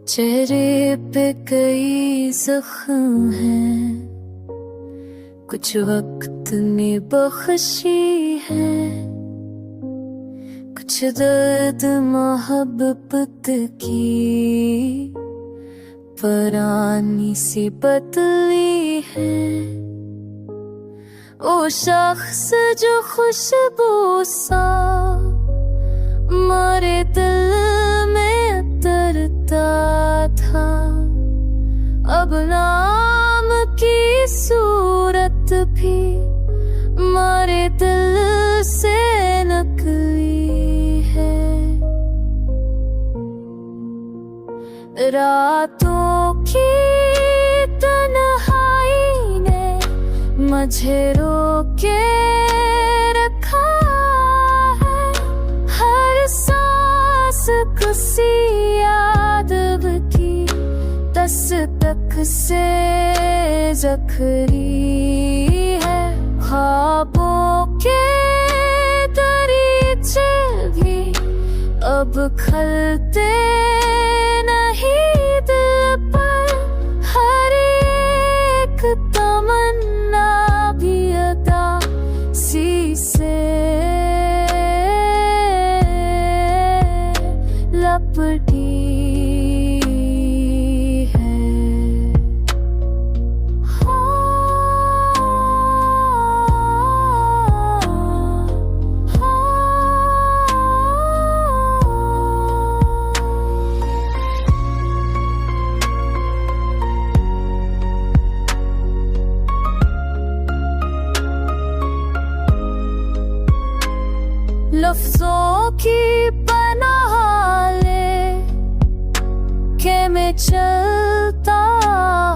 चेहरे पे कई जख्म हैं, कुछ वक्त ने बख्शी है, कुछ दर्द मोहब्बत की पुरानी सी बदली है। ओ शख्स जो खुशबू सा मारे दिल में उतरता था, अब नाम की सूरत भी मारे दिल से नकली है। रातों की तन्हाई ने मुझे रोके रखा है, हर सांस किसी याद की दस्तक से जखरी है। ख्वाबों के दरीचे भी अब खलते नहीं दिल पर, हर एक तमन्ना भी अदा सी से लपटी है। लफ्जों की पनाह ले के मैं चलता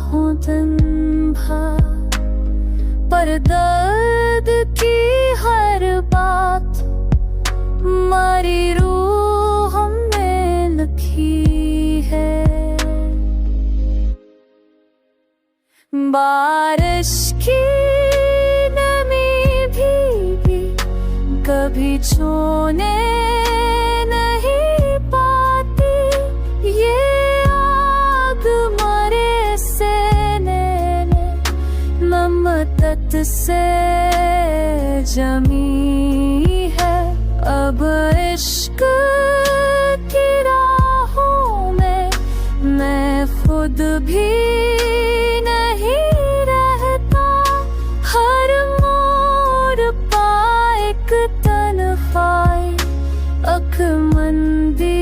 हूँ दिन भर, पर दर्द की हर बात मारी रूह में लिखी है। बारिश की नमी भी कभी छूने नहीं पाती, ये आग मरे सीने में ममतत से जमी है। अब इश्क की राहों में मैं खुद भी नहीं रहता, हर मोड़ पाए एक तन्हाई अखमंदी